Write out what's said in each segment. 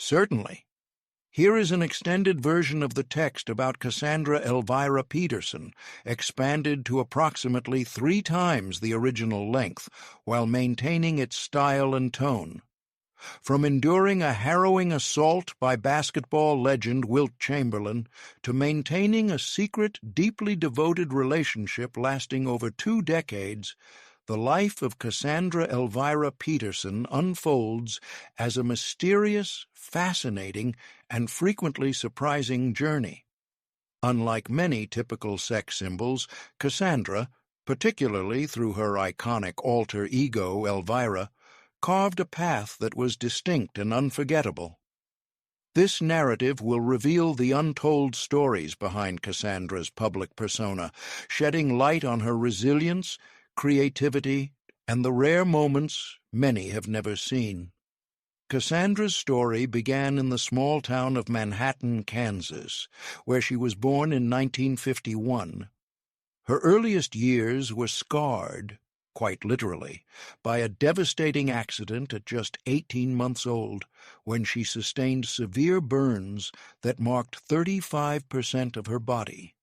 Certainly. Here is an extended version of the text about Cassandra Elvira Peterson, expanded to approximately 3 times the original length, while maintaining its style and tone. From enduring a harrowing assault by basketball legend Wilt Chamberlain to maintaining a secret, deeply devoted relationship lasting over 2 decades, the life of Cassandra Elvira Peterson unfolds as a mysterious, fascinating, and frequently surprising journey. Unlike many typical sex symbols, Cassandra, particularly through her iconic alter ego Elvira, carved a path that was distinct and unforgettable. This narrative will reveal the untold stories behind Cassandra's public persona, shedding light on her resilience, creativity, and the rare moments many have never seen. Cassandra's story began in the small town of Manhattan, Kansas, where she was born in 1951. Her earliest years were scarred, quite literally, by a devastating accident at just 18 months old, when she sustained severe burns that marked 35% of her body.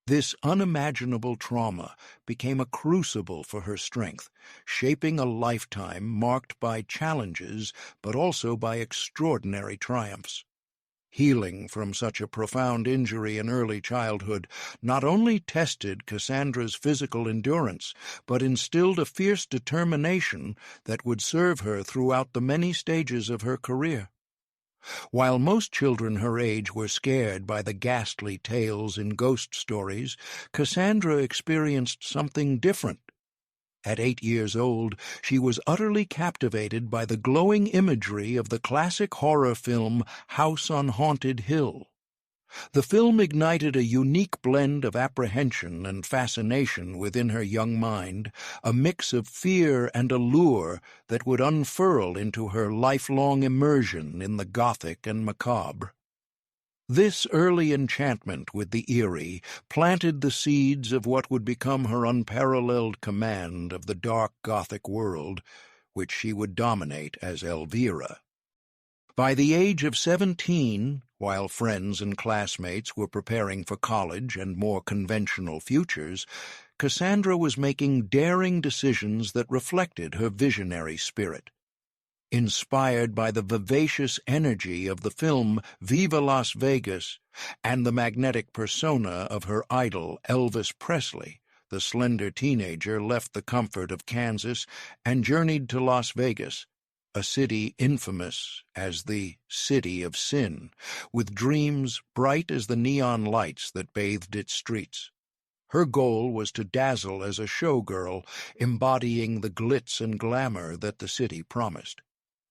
This unimaginable trauma became a crucible for her strength, shaping a lifetime marked by challenges but also by extraordinary triumphs. Healing from such a profound injury in early childhood not only tested Cassandra's physical endurance, but instilled a fierce determination that would serve her throughout the many stages of her career. While most children her age were scared by the ghastly tales in ghost stories, Cassandra experienced something different. At 8 years old, she was utterly captivated by the glowing imagery of the classic horror film House on Haunted Hill. The film ignited a unique blend of apprehension and fascination within her young mind, a mix of fear and allure that would unfurl into her lifelong immersion in the Gothic and macabre. This early enchantment with the eerie planted the seeds of what would become her unparalleled command of the dark Gothic world, which she would dominate as Elvira. By the age of 17, while friends and classmates were preparing for college and more conventional futures, Cassandra was making daring decisions that reflected her visionary spirit. Inspired by the vivacious energy of the film Viva Las Vegas and the magnetic persona of her idol Elvis Presley, the slender teenager left the comfort of Kansas and journeyed to Las Vegas, a city infamous as the City of Sin, with dreams bright as the neon lights that bathed its streets. Her goal was to dazzle as a showgirl, embodying the glitz and glamour that the city promised.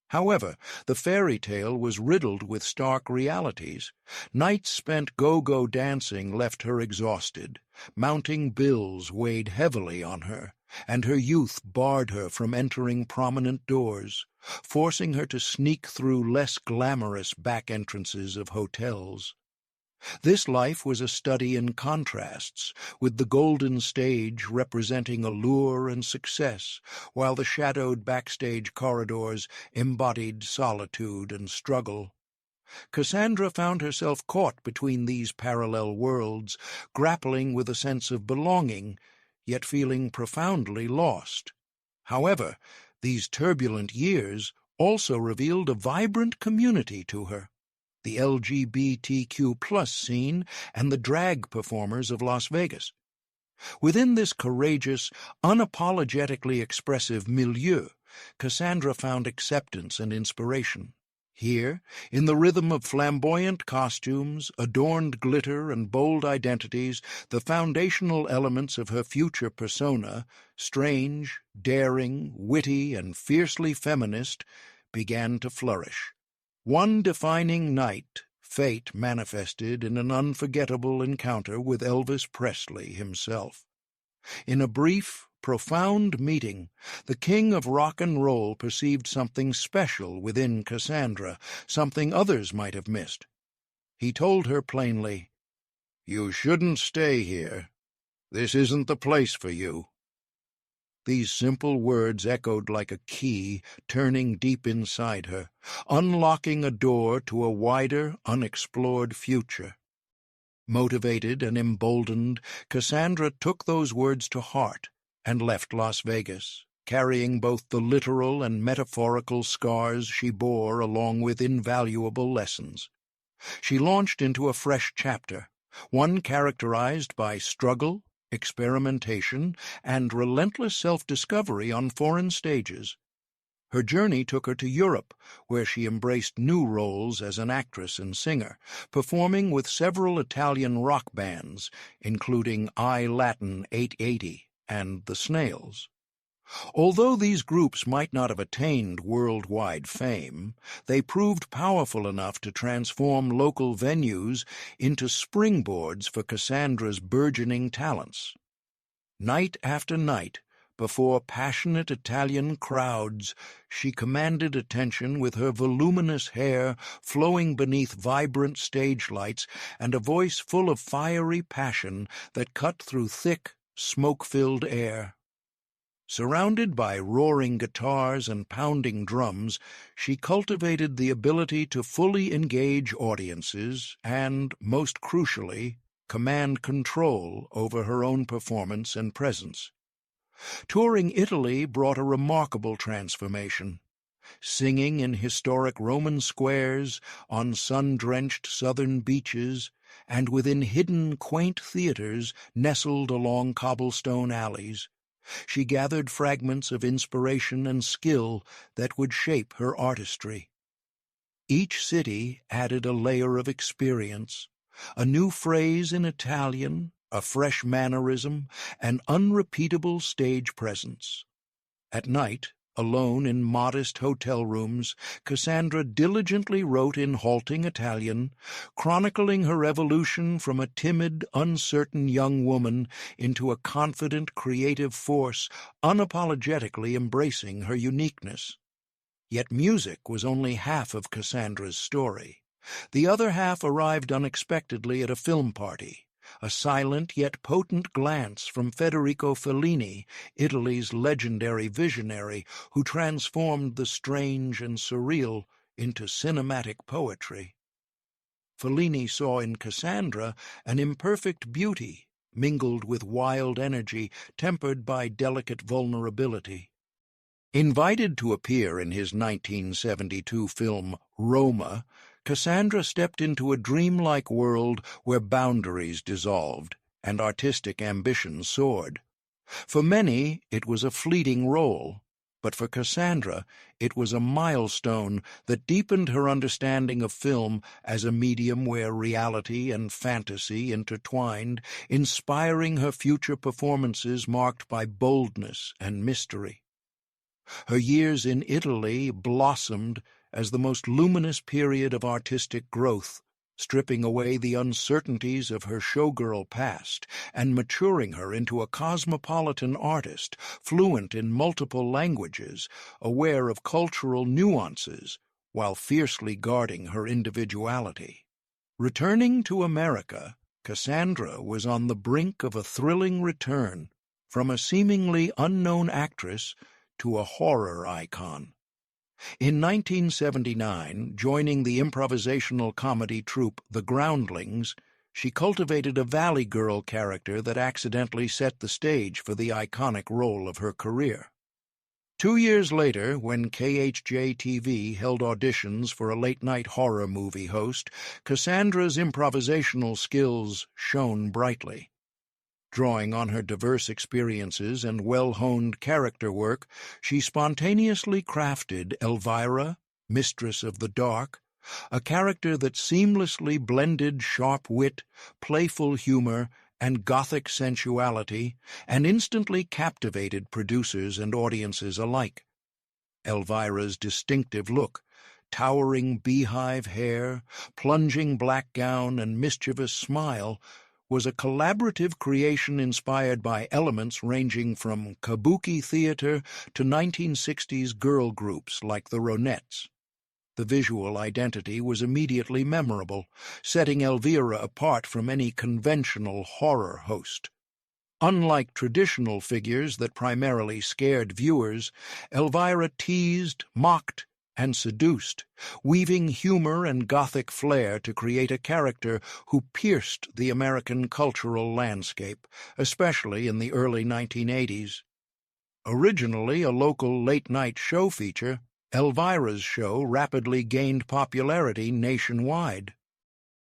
However, the fairy tale was riddled with stark realities. Nights spent go-go dancing left her exhausted, mounting bills weighed heavily on her, and her youth barred her from entering prominent doors, forcing her to sneak through less glamorous back entrances of hotels. This life was a study in contrasts, with the golden stage representing allure and success, while the shadowed backstage corridors embodied solitude and struggle. Cassandra found herself caught between these parallel worlds, grappling with a sense of belonging, yet feeling profoundly lost. However, these turbulent years also revealed a vibrant community to her. The LGBTQ+ scene and the drag performers of Las Vegas. Within this courageous, unapologetically expressive milieu, Cassandra found acceptance and inspiration. Here, in the rhythm of flamboyant costumes, adorned glitter, and bold identities, the foundational elements of her future persona, strange, daring, witty, and fiercely feminist, began to flourish. One defining night, fate manifested in an unforgettable encounter with Elvis Presley himself. In a brief, profound meeting, the king of rock and roll perceived something special within Cassandra, something others might have missed. He told her plainly, "You shouldn't stay here. This isn't the place for you." These simple words echoed like a key, turning deep inside her, unlocking a door to a wider, unexplored future. Motivated and emboldened, Cassandra took those words to heart and left Las Vegas, carrying both the literal and metaphorical scars she bore along with invaluable lessons. She launched into a fresh chapter, one characterized by struggle, experimentation, and relentless self-discovery on foreign stages. Her journey took her to Europe, where she embraced new roles as an actress and singer, performing with several Italian rock bands, including I Latin 880 and The Snails. Although these groups might not have attained worldwide fame, they proved powerful enough to transform local venues into springboards for Cassandra's burgeoning talents. Night after night, before passionate Italian crowds, she commanded attention with her voluminous hair flowing beneath vibrant stage lights and a voice full of fiery passion that cut through thick, smoke-filled air. Surrounded by roaring guitars and pounding drums, she cultivated the ability to fully engage audiences and, most crucially, command control over her own performance and presence. Touring Italy brought a remarkable transformation. Singing in historic Roman squares, on sun-drenched southern beaches, and within hidden, quaint theaters nestled along cobblestone alleys, she gathered fragments of inspiration and skill that would shape her artistry. Each city added a layer of experience, a new phrase in Italian, a fresh mannerism, an unrepeatable stage presence. At night, alone in modest hotel rooms, Cassandra diligently wrote in halting Italian, chronicling her evolution from a timid, uncertain young woman into a confident, creative force, unapologetically embracing her uniqueness. Yet music was only half of Cassandra's story. The other half arrived unexpectedly at a film party. A silent yet potent glance from Federico Fellini, Italy's legendary visionary, who transformed the strange and surreal into cinematic poetry. Fellini saw in Cassandra an imperfect beauty, mingled with wild energy, tempered by delicate vulnerability. Invited to appear in his 1972 film Roma, Cassandra stepped into a dreamlike world where boundaries dissolved and artistic ambition soared. For many, it was a fleeting role, but for Cassandra, it was a milestone that deepened her understanding of film as a medium where reality and fantasy intertwined, inspiring her future performances marked by boldness and mystery. Her years in Italy blossomed as the most luminous period of artistic growth, stripping away the uncertainties of her showgirl past and maturing her into a cosmopolitan artist, fluent in multiple languages, aware of cultural nuances, while fiercely guarding her individuality. Returning to America, Cassandra was on the brink of a thrilling return, from a seemingly unknown actress to a horror icon. In 1979, joining the improvisational comedy troupe The Groundlings, she cultivated a Valley Girl character that accidentally set the stage for the iconic role of her career. 2 years later, when KHJ-TV held auditions for a late-night horror movie host, Cassandra's improvisational skills shone brightly. Drawing on her diverse experiences and well-honed character work, she spontaneously crafted Elvira, Mistress of the Dark, a character that seamlessly blended sharp wit, playful humor, and Gothic sensuality, and instantly captivated producers and audiences alike. Elvira's distinctive look, towering beehive hair, plunging black gown, and mischievous smile, was a collaborative creation inspired by elements ranging from kabuki theater to 1960s girl groups like the Ronettes. The visual identity was immediately memorable, setting Elvira apart from any conventional horror host. Unlike traditional figures that primarily scared viewers, Elvira teased, mocked, and seduced, weaving humor and Gothic flair to create a character who pierced the American cultural landscape, especially in the early 1980s. Originally a local late-night show feature, Elvira's show rapidly gained popularity nationwide.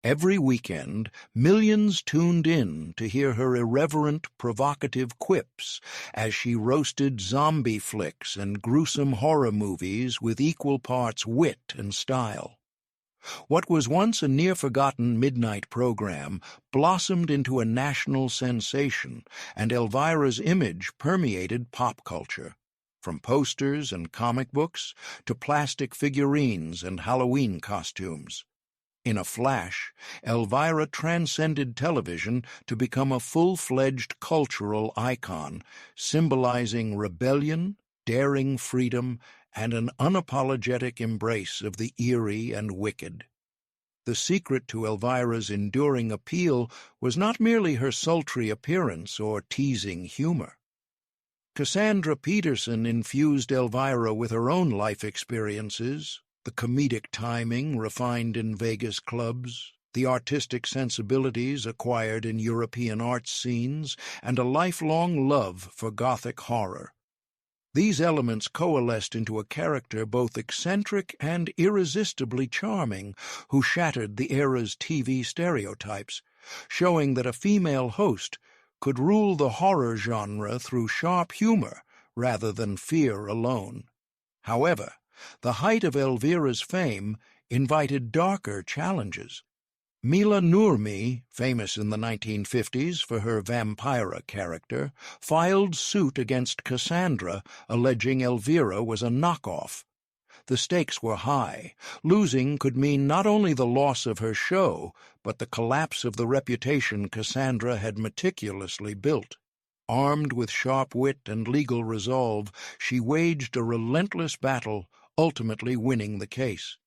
Every weekend, millions tuned in to hear her irreverent, provocative quips as she roasted zombie flicks and gruesome horror movies with equal parts wit and style. What was once a near-forgotten midnight program blossomed into a national sensation, and Elvira's image permeated pop culture, from posters and comic books to plastic figurines and Halloween costumes. In a flash, Elvira transcended television to become a full-fledged cultural icon, symbolizing rebellion, daring freedom, and an unapologetic embrace of the eerie and wicked. The secret to Elvira's enduring appeal was not merely her sultry appearance or teasing humor. Cassandra Peterson infused Elvira with her own life experiences, the comedic timing refined in Vegas clubs, the artistic sensibilities acquired in European art scenes, and a lifelong love for Gothic horror. These elements coalesced into a character both eccentric and irresistibly charming, who shattered the era's TV stereotypes, showing that a female host could rule the horror genre through sharp humor rather than fear alone. However, the height of Elvira's fame invited darker challenges. Mila Nurmi, famous in the 1950s for her Vampira character, filed suit against Cassandra, alleging Elvira was a knockoff. The stakes were high. Losing could mean not only the loss of her show, but the collapse of the reputation Cassandra had meticulously built. Armed with sharp wit and legal resolve, she waged a relentless battle, ultimately winning the case.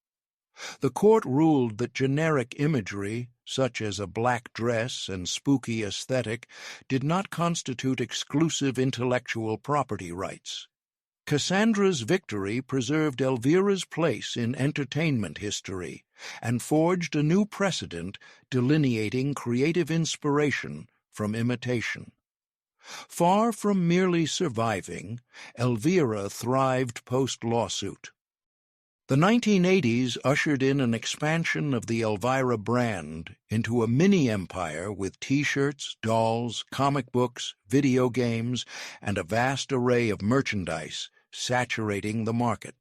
The court ruled that generic imagery, such as a black dress and spooky aesthetic, did not constitute exclusive intellectual property rights. Cassandra's victory preserved Elvira's place in entertainment history and forged a new precedent delineating creative inspiration from imitation. Far from merely surviving, Elvira thrived post-lawsuit. The 1980s ushered in an expansion of the Elvira brand into a mini-empire with T-shirts, dolls, comic books, video games, and a vast array of merchandise saturating the market.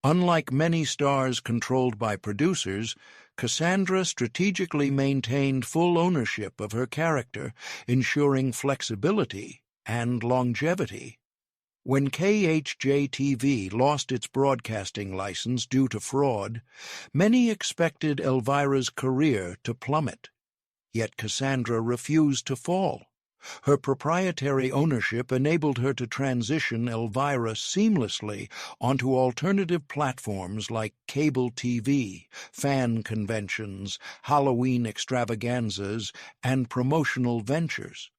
Unlike many stars controlled by producers, Cassandra strategically maintained full ownership of her character, ensuring flexibility and longevity. When KHJ-TV lost its broadcasting license due to fraud, many expected Elvira's career to plummet. Yet Cassandra refused to fall. Her proprietary ownership enabled her to transition Elvira seamlessly onto alternative platforms like cable TV, fan conventions, Halloween extravaganzas, and promotional ventures.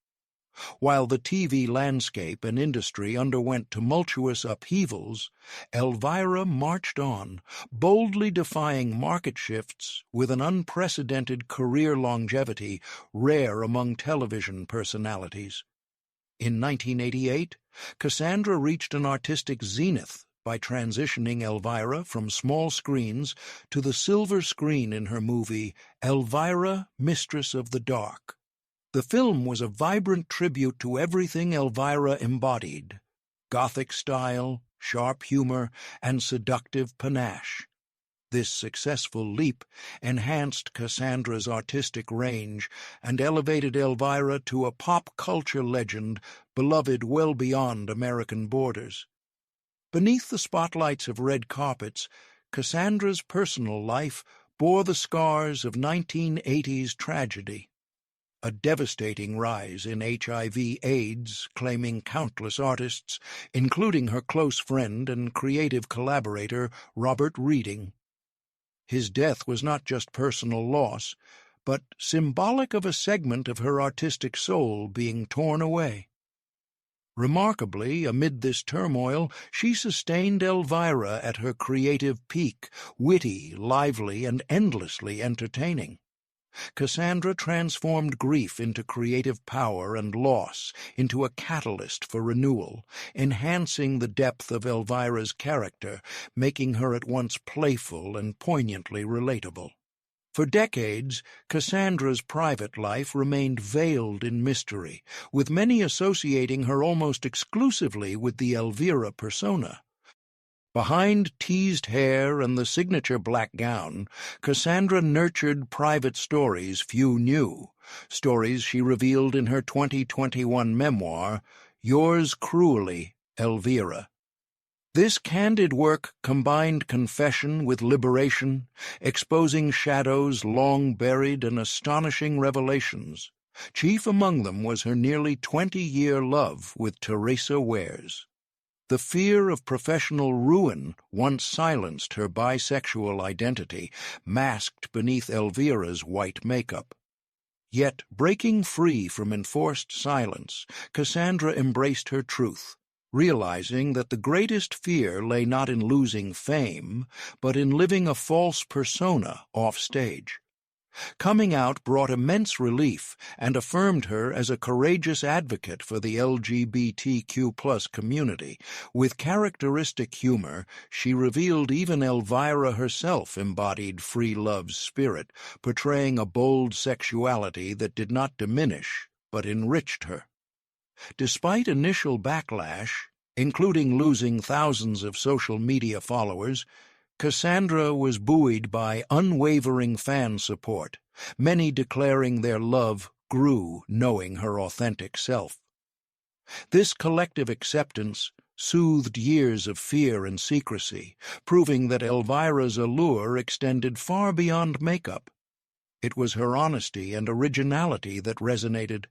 While the TV landscape and industry underwent tumultuous upheavals, Elvira marched on, boldly defying market shifts with an unprecedented career longevity rare among television personalities. In 1988, Cassandra reached an artistic zenith by transitioning Elvira from small screens to the silver screen in her movie Elvira, Mistress of the Dark. The film was a vibrant tribute to everything Elvira embodied: Gothic style, sharp humor, and seductive panache. This successful leap enhanced Cassandra's artistic range and elevated Elvira to a pop culture legend beloved well beyond American borders. Beneath the spotlights of red carpets, Cassandra's personal life bore the scars of 1980s tragedy. A devastating rise in HIV/AIDS, claiming countless artists, including her close friend and creative collaborator Robert Reading. His death was not just personal loss, but symbolic of a segment of her artistic soul being torn away. Remarkably, amid this turmoil, she sustained Elvira at her creative peak, witty, lively, and endlessly entertaining. Cassandra transformed grief into creative power and loss into a catalyst for renewal, enhancing the depth of Elvira's character, making her at once playful and poignantly relatable. For decades, Cassandra's private life remained veiled in mystery, with many associating her almost exclusively with the Elvira persona. Behind teased hair and the signature black gown, Cassandra nurtured private stories few knew, stories she revealed in her 2021 memoir, Yours Cruelly, Elvira. This candid work combined confession with liberation, exposing shadows long buried and astonishing revelations. Chief among them was her nearly 20-year love with Teresa Wares. The fear of professional ruin once silenced her bisexual identity, masked beneath Elvira's white makeup. Yet, breaking free from enforced silence, Cassandra embraced her truth, realizing that the greatest fear lay not in losing fame, but in living a false persona offstage. Coming out brought immense relief and affirmed her as a courageous advocate for the LGBTQ+ community. With characteristic humor, she revealed even Elvira herself embodied free love's spirit, portraying a bold sexuality that did not diminish, but enriched her. Despite initial backlash, including losing thousands of social media followers, Cassandra was buoyed by unwavering fan support, many declaring their love grew knowing her authentic self. This collective acceptance soothed years of fear and secrecy, proving that Elvira's allure extended far beyond makeup. It was her honesty and originality that resonated.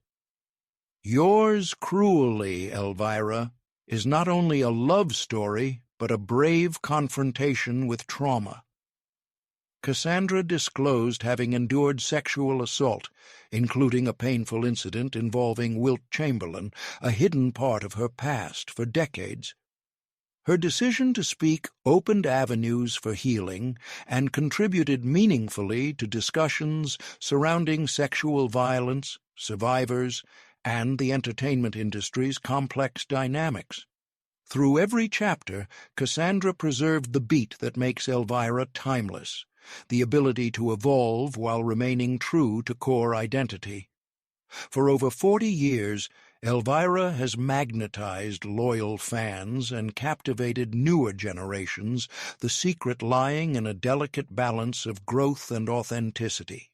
Yours Cruelly, Elvira, is not only a love story, but a brave confrontation with trauma. Cassandra disclosed having endured sexual assault, including a painful incident involving Wilt Chamberlain, a hidden part of her past for decades. Her decision to speak opened avenues for healing and contributed meaningfully to discussions surrounding sexual violence, survivors, and the entertainment industry's complex dynamics. Through every chapter, Cassandra preserved the beat that makes Elvira timeless, the ability to evolve while remaining true to core identity. For over 40 years, Elvira has magnetized loyal fans and captivated newer generations, the secret lying in a delicate balance of growth and authenticity.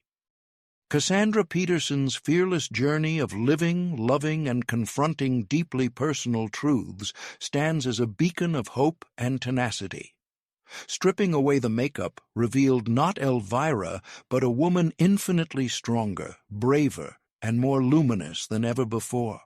Cassandra Peterson's fearless journey of living, loving, and confronting deeply personal truths stands as a beacon of hope and tenacity. Stripping away the makeup revealed not Elvira, but a woman infinitely stronger, braver, and more luminous than ever before.